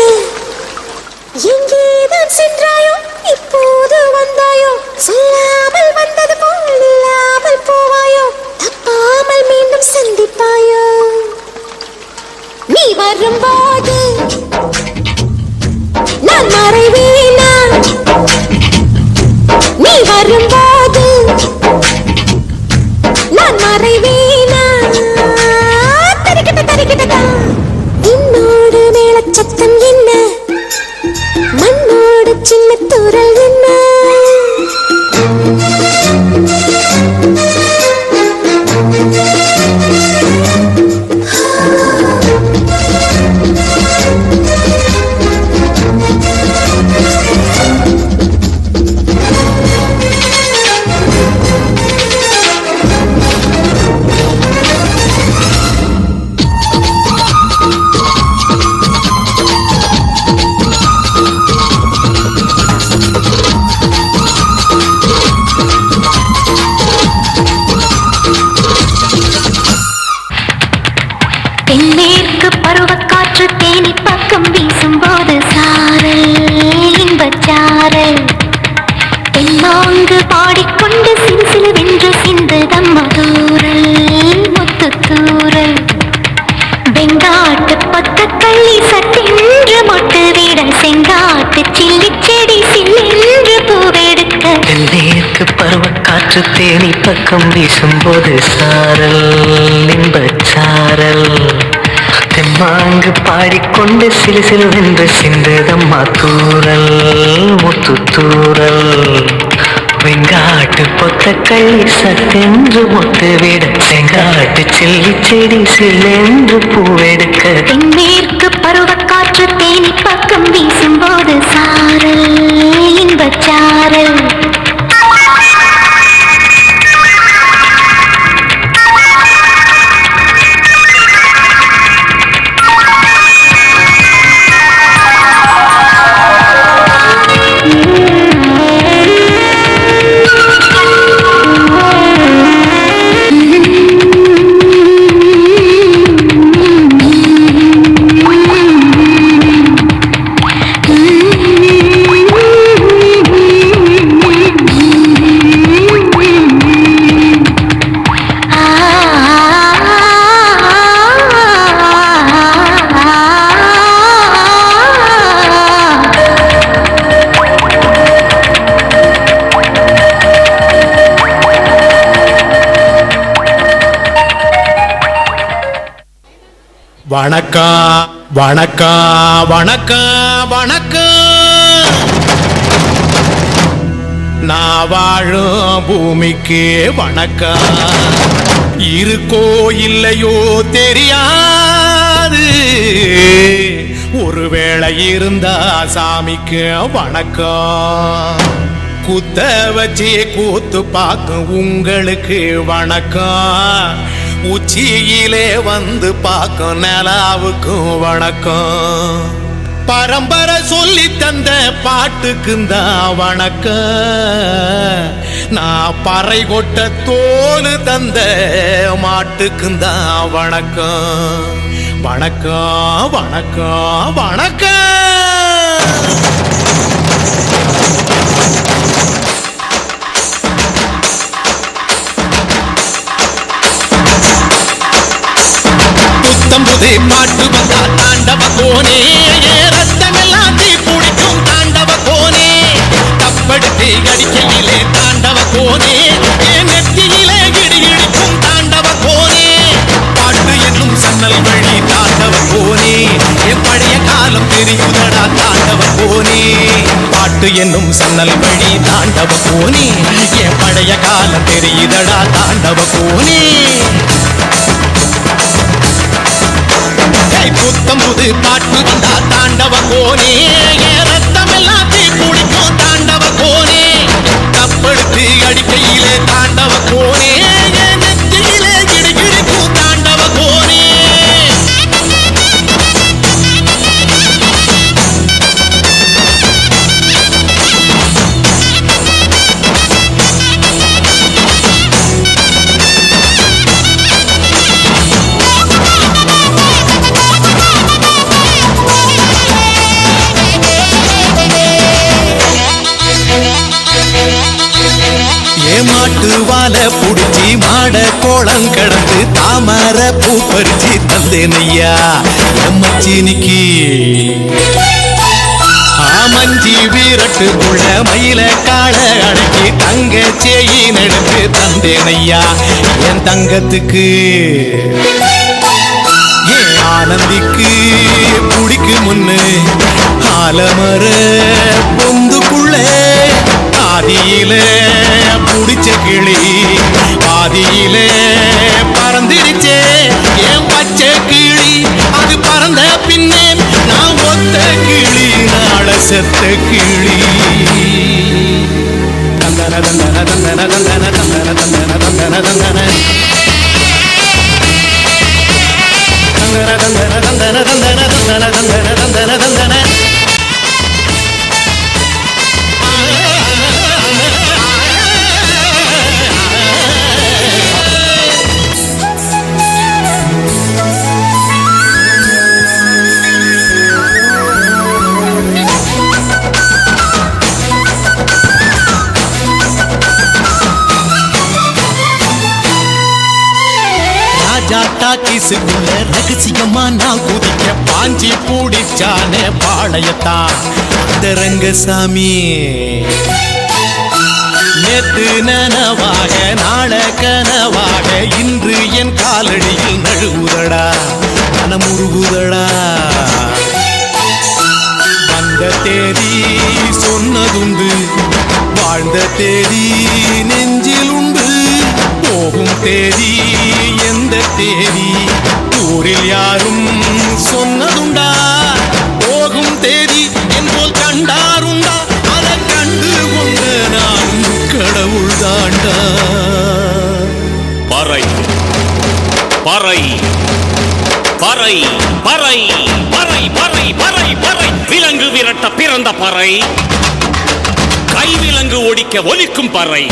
எங்கேதான் சென்றாயோ இப்போது வந்தாயோ, சொல்லாமல் வந்தது போல் இல்லாமல் போவாயோ, தப்பாமல் மீண்டும் சந்திப்பாயோ. நீ வரும்போது நான் மறைவேனா, நீ வரும்போது நான் மறைவேனா. தரிக்கிட்ட தரிக்கிட்டதா விண்ணோடு மேலச்சத்தம் என்ன, மண்ணோடு சின்னத்தூரல் என்ன. வெங்காட்டு பக்கத்தள்ளி சட்டென்று மொட்டு விட செங்காட்டு சில்லி செடி சில்லென்று பூவெடுக்க தென்னேற்கு பருவக்காற்று தேனி பக்கம் வீசும்போது சாரல் இன்பச்சாரல் தெம்மாங்கு பாடிக்கொண்டு சிலு சிலுவென்று சிந்ததம்மா தூரல் முத்து தூரல் வெங்காட்டு பொத்தக்கள்ளி சத்தென்று மொட்டு விட செங்காட்டு சில்லி செடி சில்லென்று பூவெடுக்க தென்மேற்கு பருவக்காற்று தேனி பக்கம் வீசும்போது சாரல் இன்பச்சாரல் வணக்கம் வணக்கம் வணக்கம் வணக்கம். நான் வாழும் பூமிக்கு வணக்கம். இருக்கோ இல்லையோ தெரியாது, ஒருவேளை இருந்தா சாமிக்கு வணக்கம். குத்த வச்சு கூத்து பார்க்கும் உங்களுக்கு வணக்கம். உச்சியிலே வந்து பார்க்கும் நிலாவுக்கும் வணக்கம். பரம்பரை சொல்லி தந்த பாட்டுக்குந்தான் வணக்கம். நான் பறை கொட்ட தோலு தந்த மாட்டுக்குந்தான் வணக்கம். வணக்கம் வணக்கம் வணக்கம். புத்தம்புது பாட்டு வந்தா தாண்டவ கோனே, ரத்தமெல்லாம் தீ பிடிக்கும் தாண்டவ கோனே. தப்படுத்து அடிக்கையிலே தாண்டவ கோனே, நெத்தியிலே இடி இடிக்கும் தாண்டவ கோனே. பாட்டு என்னும் சன்னல் வழி தாண்டவ கோனே, என் பழைய காலம் தெரியுதடா தாண்டவ கோனே. பாட்டு என்னும் சன்னல் வழி தாண்டவ கோனே, என் பழைய காலம் தெரியுதடா தாண்டவ கோனே. புத்தம்புது பாட்டு வந்தா தாண்டவ கோனே, ரத்தமெல்லாம் தீ பிடிக்கும் தாண்டவ கோனே. தப்படுத்து அடிக்கையிலே தாண்டவ கோனே, நெத்தியிலே இடி இடிக்கும் தாண்டவ கோனே. மாட்டு வாழ புடிச்சி மாட கோளம் கடந்து தாமர பூ பறிச்சு தந்தேனையா எம்மச்சினிக்கு. ஆமஞ்சி வீரட்டுக்குள்ள மயில கால அடக்கி தங்க செயின் எடுத்து தந்தேனையா என் தங்கத்துக்கு. என் ஆனந்திக்கு புடிக்கு முன்னு ஆலமர பொந்துக்குள்ள பாதியில புடிச்ச கிளி பாதியில பறந்துடுச்சே என் பச்சை கிளி. அது பறந்த பின்னே நான் ஒத்த கிளி, நாள செத்த கிளி. தந்தன தந்தன தந்தன தந்தன தந்தன தந்தன தந்தன தந்தன தந்தன தந்தன தந்தன தந்தன தந்தன தந்தன தந்தன. டாக்கீஸுக்குள்ள ரகசியமா நான் குதிக்க பாஞ்சி பூடிச்சானே பாளையத்தான் அந்த ரங்கசாமி. நேத்து நனவாக நாள கனவாக இன்று என் காலடியில் நழுவுதடா மனமுருகுதடா. வந்த தேதி சொன்னதுண்டு வாழ்ந்த தேதி நெஞ்சில் உண்டு. போகும் தேதி எந்த தேதி ஊரில் யாரும் சொன்னதுண்டா. போகும் தேதி என்போல் கண்டாருண்டா அதை கண்டு கொண்ட நான் கடவுள் தாண்டா. பறை பறை பறை பறை பறை பறை பறை பறை விலங்கு விரட்ட பிறந்த பறை கைவிலங்கு ஒடிக்க ஒலிக்கும் பறை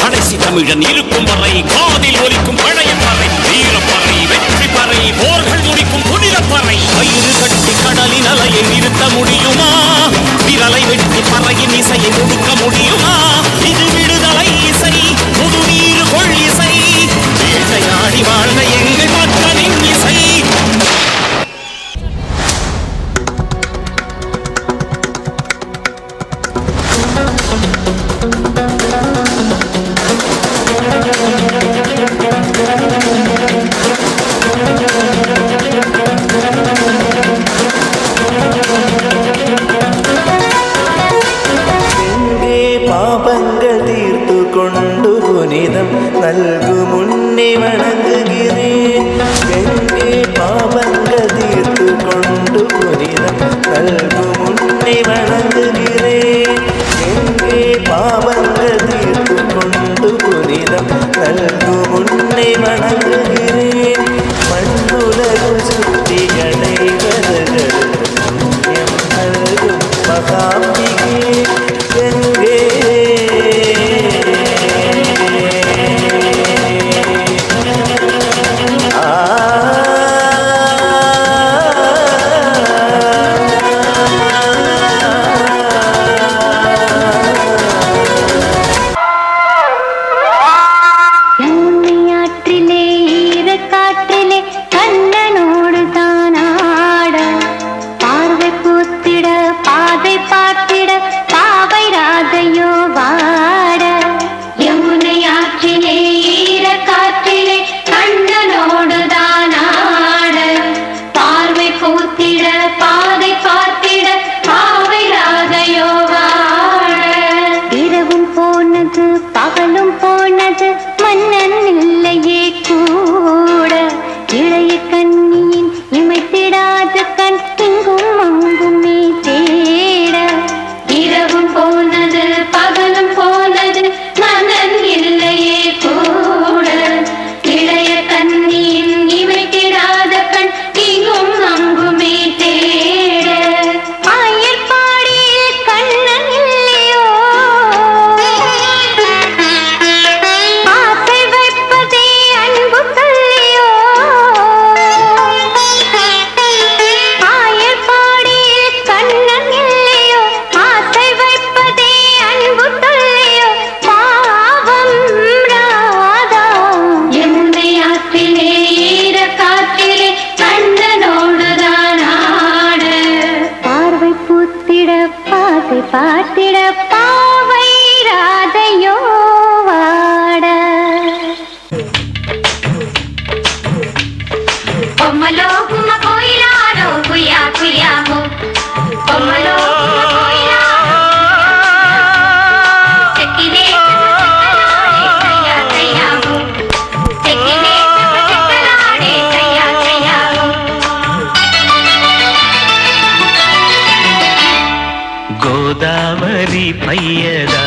கடைசி தமிழன் இருக்கும் வரை காதில் ஒலிக்கும் பழைய பறை வீரப்பறை வெற்றி பறை போர்கள் முடிக்கும் புனித பறை. கயிறு கட்டி கடலின் அலையை நிறுத்த முடியுமா? விரலை வெட்டி பறையின் இசையை ஒடுக்க முடியுமா? இது விடுதலை இசை புது நீர் கொள் இசை வேட்டையாடி வாழ்ந்த எங்கள் மக்களின் இசை. பாபங்கள் தீர்த்து கொண்டு புனிதம் நல்கும் முன்னே வணங்குகிறேன். எங்கே பாபங்கள் தீர்த்து கொண்டு புனிதம் நல்கும் முன்னே வணங்குகிறேன். எங்கே பாபங்கள் தீர்த்து கொண்டு புனிதம் நல்கும் முன்னே வணங்குகிறேன். மண்ணுலகு சுற்றி அடைவதற்கு புண்ணியம் நல்கும் மகாம்பிகே. பாட்டிட பாவை ராதையோ வாட. కొమ్మలో గుమ్మ కోయిలాలో కుయా కుయాము కొమ్మలో గుమ్మ కోయిలాలో చెక్కినే కయ్యా కయ్యాము చెక్కినే చెక్కలాడే కయ్యా కయ్యాము. గోదావరి పయ్యదా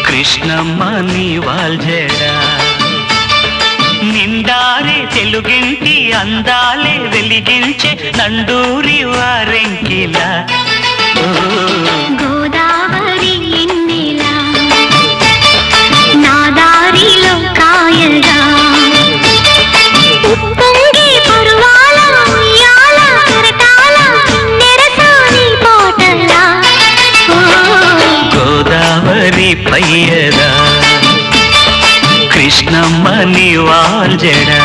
కృష్ణమ్మ నీ వాల్జడా నిండారే తెలుగింటి అందాలే వెలిగించే నండూరి వారెంకిల గోదావరి ఎన్నెల నా దారిలో కాయగా ఉప్పొంగి పరువాల ఉయ్యాల కెరటాల నెరసాని పాటల గోదావరి పయ్యదా కృష్ణమ్మ నీ வால்ஜடா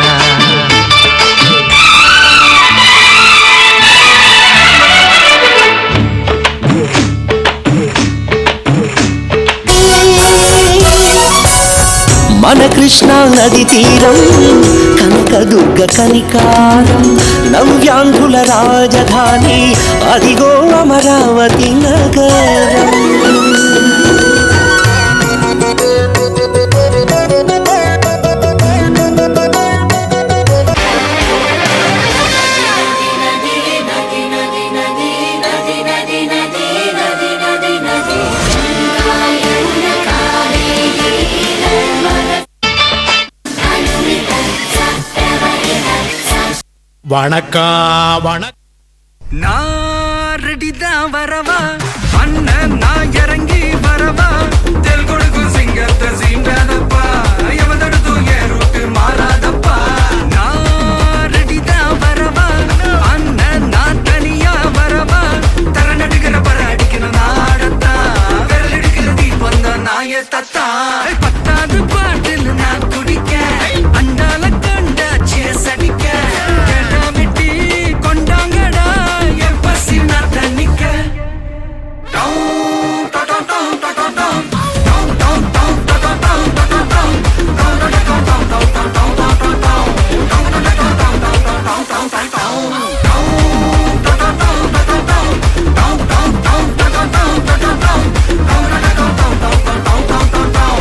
మన కృష్ణా నది తీరం కనకదుర్గ కనికారం నవ్యాంధ్రుల రాజధాని అదిగో అమరావతి నగరం. நான் ரெடிதான் வரவா அண்ணன் நான் இறங்கி வரவா தெல் கொடுக்கும் சிங்கத்தை சீண்டாதப்பா